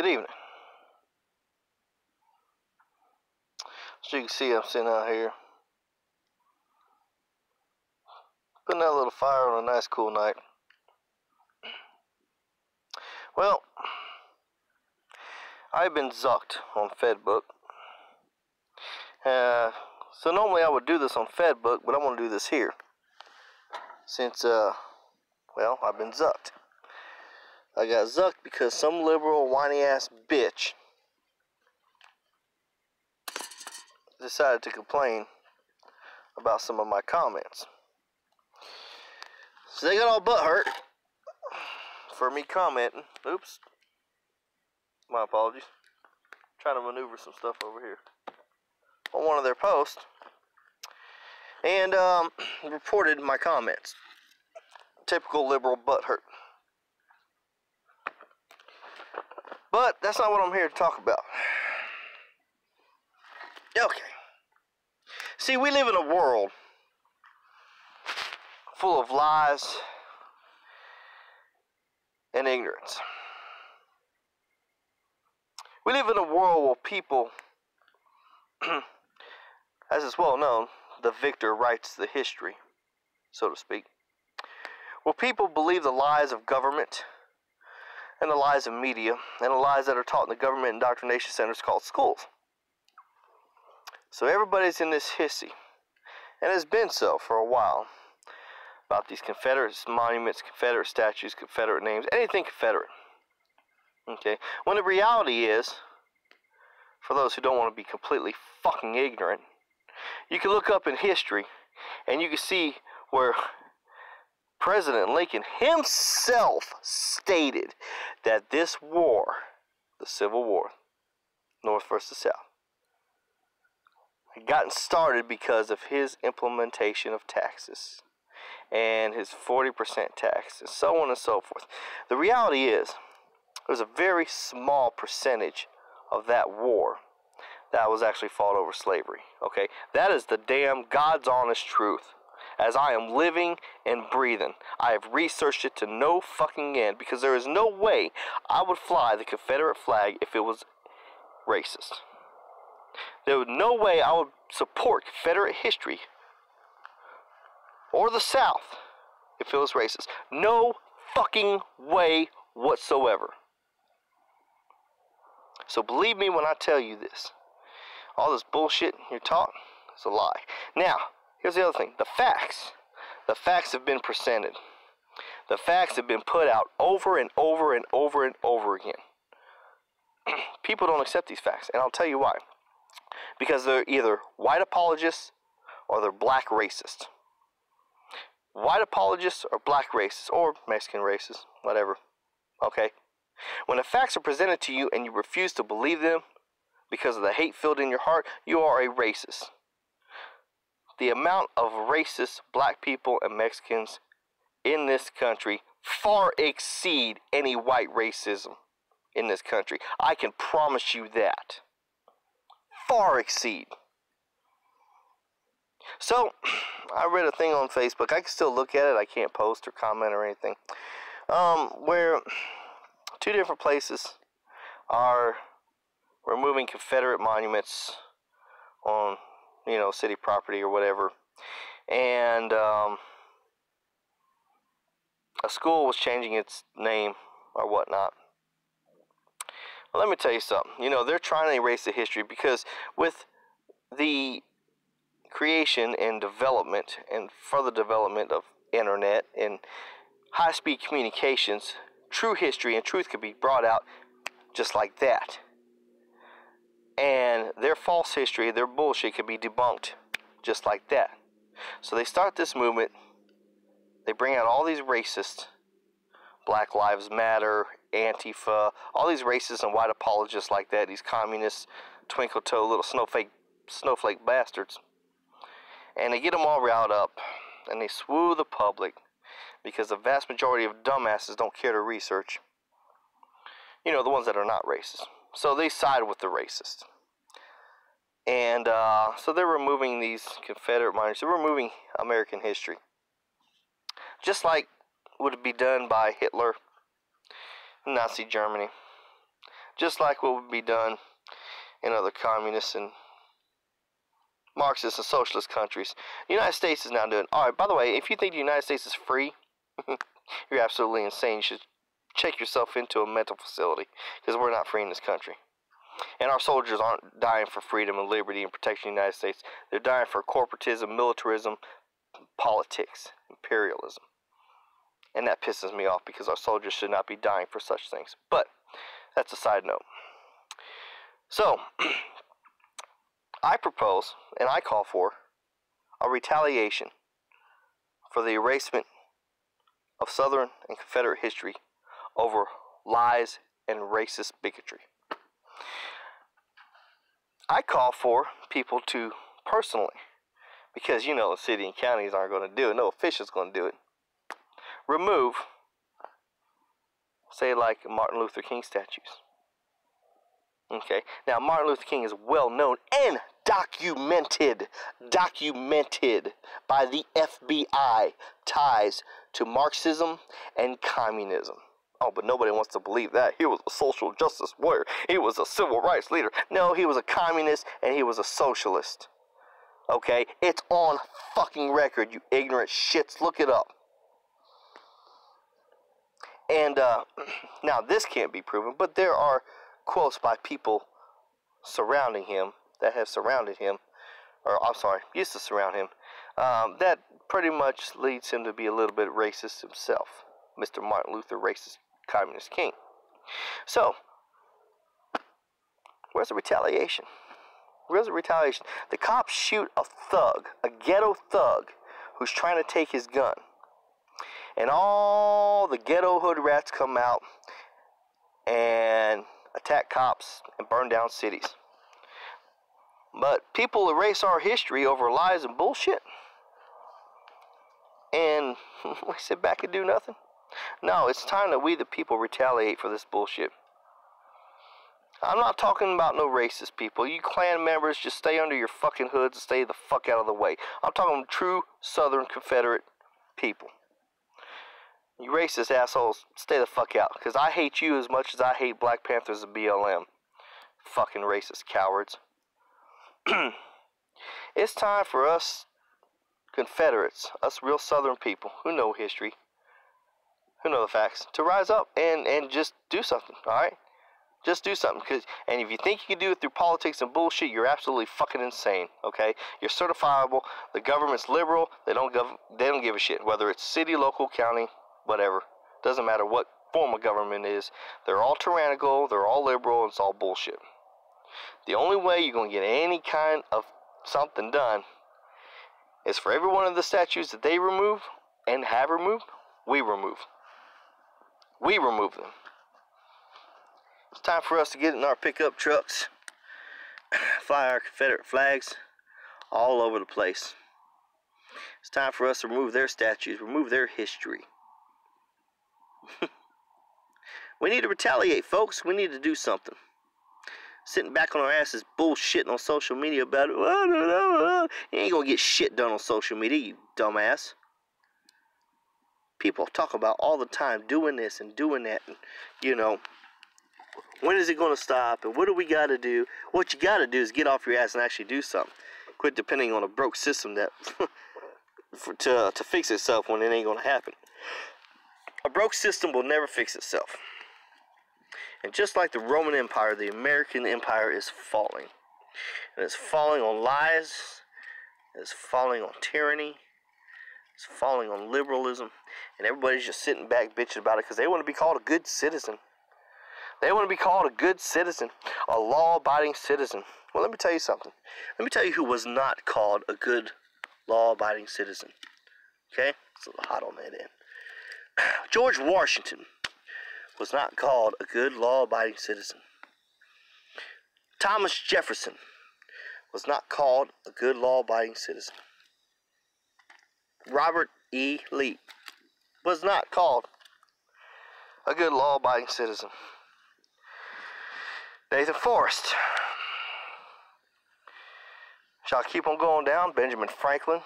Good evening. So you can see I'm sitting out here putting out a little fire on a nice cool night. Well, I've been zucked on Fedbook. So normally I would do this on Fedbook, but I'm going to do this here. Since, well, I've been zucked. I got zucked because some liberal whiny ass bitch decided to complain about some of my comments. So they got all butthurt for me commenting. Oops. My apologies. Trying to maneuver some stuff over here. On one of their posts. And reported my comments. Typical liberal butthurt. But that's not what I'm here to talk about. Okay. See, we live in a world full of lies and ignorance. We live in a world where people, as is well known, the victor writes the history, so to speak. Where people believe the lies of government and the lies of media and the lies that are taught in the government indoctrination centers called schools. So everybody's in this hissy, and has been so for a while, about these Confederate monuments, Confederate statues, Confederate names, anything Confederate. Okay, when the reality is, for those who don't want to be completely fucking ignorant, you can look up in history and you can see where President Lincoln himself stated that this war, the Civil War, North versus South, had gotten started because of his implementation of taxes and his 40% tax and so on and so forth. The reality is, there's a very small percentage of that war that was actually fought over slavery. Okay, that is the damn God's honest truth. As I am living and breathing, I have researched it to no fucking end, because there is no way I would fly the Confederate flag if it was racist. There was no way I would support Confederate history or the South if it was racist. No fucking way whatsoever. So believe me when I tell you this. All this bullshit you're taught is a lie. Now, here's the other thing. The facts. The facts have been presented. The facts have been put out over and over and over and over again. People don't accept these facts, and I'll tell you why. Because they're either white apologists or they're black racists. White apologists or black racists or Mexican racists, whatever. Okay? When the facts are presented to you and you refuse to believe them because of the hate filled in your heart, you are a racist. The amount of racist black people and Mexicans in this country far exceed any white racism in this country. I can promise you that. Far exceed. So, I read a thing on Facebook. I can still look at it. I can't post or comment or anything. Where two different places are removing Confederate monuments on, city property or whatever. And a school was changing its name or whatnot. Well, let me tell you something. They're trying to erase the history, because with the creation and development and further development of internet and high-speed communications, true history and truth could be brought out just like that. And their false history, their bullshit could be debunked just like that. So they start this movement. They bring out all these racists, Black Lives Matter, Antifa, all these racists and white apologists like that, these communist, twinkle-toe little snowflake bastards. And they get them all riled up, and they swoo the public, because the vast majority of dumbasses don't care to research. The ones that are not racist. So they side with the racists. And so they're removing these Confederate monuments. They're removing American history. Just like would be done by Hitler, Nazi Germany. just like what would be done in other communist and Marxist and socialist countries. The United States is now doing. All right, by the way, if you think the United States is free, you're absolutely insane. You should check yourself into a mental facility, because we're not free in this country. And our soldiers aren't dying for freedom and liberty and protection of the United States. They're dying for corporatism, militarism, politics, imperialism. And that pisses me off, because our soldiers should not be dying for such things. But that's a side note. So, I propose, and I call for, a retaliation for the erasement of Southern and Confederate history over lies and racist bigotry. I call for people to personally, because you know the city and counties aren't going to do it, no official's going to do it, remove, say like Martin Luther King statues. Okay, now Martin Luther King is well known and documented by the FBI ties to Marxism and communism. Oh, but nobody wants to believe that. He was a social justice warrior. He was a civil rights leader. No, he was a communist and he was a socialist. Okay, it's on fucking record, you ignorant shits. Look it up. And now this can't be proven, but there are quotes by people surrounding him, that have surrounded him, or I'm sorry, used to surround him, that pretty much leads him to be a little bit racist himself. Mr. Martin Luther, racist communist king. So, where's the retaliation? Where's the retaliation? The cops shoot a thug, a ghetto thug, who's trying to take his gun. And all the ghetto hood rats come out and attack cops and burn down cities. But people erase our history over lies and bullshit. And we sit back and do nothing. No, it's time that we the people retaliate for this bullshit. I'm not talking about no racist people. You Klan members, just stay under your fucking hoods and stay the fuck out of the way. I'm talking true Southern Confederate people. You racist assholes, stay the fuck out. Because I hate you as much as I hate Black Panthers and BLM. Fucking racist cowards. It's time for us Confederates, us real Southern people who know history, who know the facts, to rise up and just do something, alright? Just do something. And if you think you can do it through politics and bullshit, you're absolutely fucking insane, okay? You're certifiable. The government's liberal. They don't give a shit, whether it's city, local, county, whatever. Doesn't matter what form of government is. They're all tyrannical, they're all liberal, and it's all bullshit. The only way you're going to get any kind of something done is for every one of the statues that they remove and have removed, we remove. We remove them. It's time for us to get in our pickup trucks, fly our Confederate flags all over the place. It's time for us to remove their statues, remove their history. We need to retaliate, folks. We need to do something. Sitting back on our asses bullshitting on social media about it. You ain't gonna get shit done on social media, you dumbass. People talk about all the time doing this and doing that, and you know, when is it gonna stop, and what do we gotta do? What you gotta do is get off your ass and actually do something. Quit depending on a broke system that to fix itself when it ain't gonna happen. A broke system will never fix itself. And just like the Roman Empire, the American Empire is falling. And it's falling on lies. It's falling on tyranny. It's falling on liberalism. And everybody's just sitting back bitching about it because they want to be called a good citizen. They want to be called a good citizen. A law-abiding citizen. Well, let me tell you something. Let me tell you who was not called a good law-abiding citizen. Okay? It's a little hot on that end. George Washington was not called a good law-abiding citizen. Thomas Jefferson was not called a good law-abiding citizen. Robert E. Lee was not called a good law-abiding citizen. Nathan Forrest. Shall I keep on going down? Benjamin Franklin.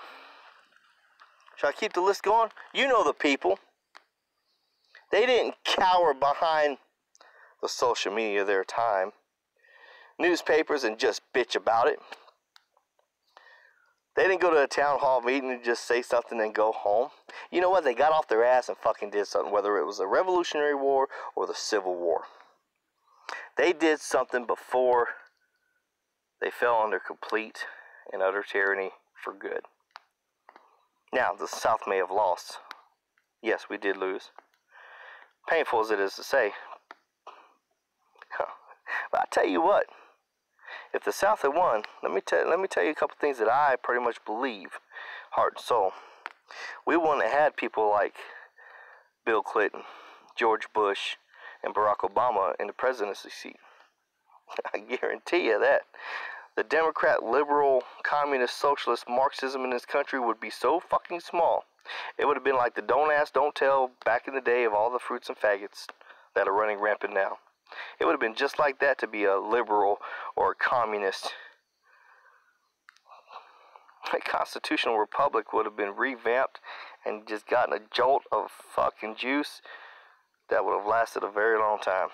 Shall I keep the list going? You know the people. They didn't cower behind the social media of their time, newspapers, and just bitch about it. They didn't go to a town hall meeting and just say something and go home. You know what? They got off their ass and fucking did something, whether it was the Revolutionary War or the Civil War. They did something before they fell under complete and utter tyranny for good. Now, the South may have lost. Yes, we did lose. Painful as it is to say. But I tell you what, if the South had won, let me tell you a couple things that I pretty much believe, heart and soul. We wouldn't have had people like Bill Clinton, George Bush, and Barack Obama in the presidency seat. I guarantee you that. The Democrat, liberal, communist, socialist Marxism in this country would be so fucking small. It would have been like the don't ask, don't tell back in the day of all the fruits and faggots that are running rampant now. It would have been just like that to be a liberal or a communist. A constitutional republic would have been revamped and just gotten a jolt of fucking juice that would have lasted a very long time.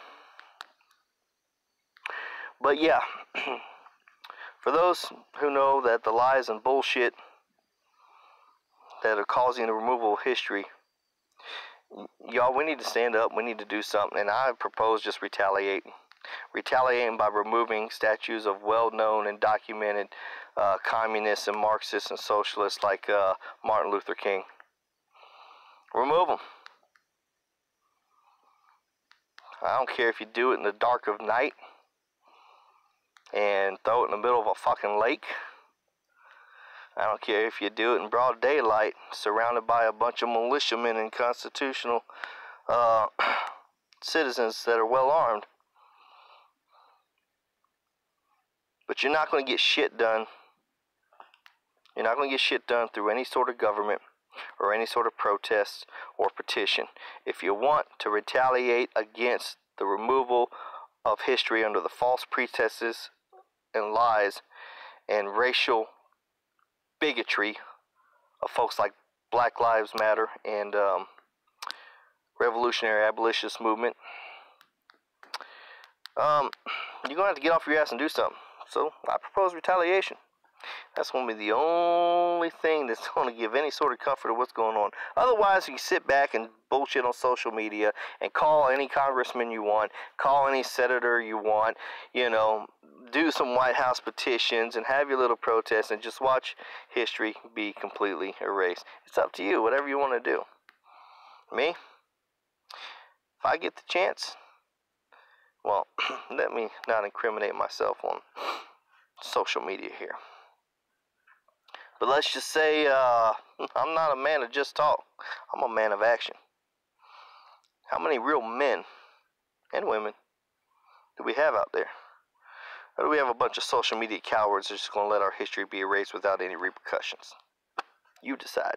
But yeah, for those who know that the lies and bullshit that are causing the removal of history, y'all, we need to stand up, we need to do something, and I propose just retaliating. Retaliating by removing statues of well-known and documented communists and Marxists and socialists like Martin Luther King. Remove them. I don't care if you do it in the dark of night and throw it in the middle of a fucking lake. I don't care if you do it in broad daylight, surrounded by a bunch of militiamen and constitutional citizens that are well armed. But you're not going to get shit done. You're not going to get shit done through any sort of government or any sort of protest or petition. If you want to retaliate against the removal of history under the false pretenses and lies and racial bigotry of folks like Black Lives Matter and Revolutionary Abolitionist Movement, you're going to have to get off your ass and do something. So I propose retaliation. That's going to be the only thing that's going to give any sort of comfort of what's going on. Otherwise, you sit back and bullshit on social media and call any congressman you want, call any senator you want, you know, do some White House petitions and have your little protests and just watch history be completely erased. It's up to you, whatever you want to do. Me? If I get the chance, well, let me not incriminate myself on social media here. But let's just say I'm not a man of just talk. I'm a man of action. How many real men and women do we have out there? Or do we have a bunch of social media cowards that's just going to let our history be erased without any repercussions? You decide.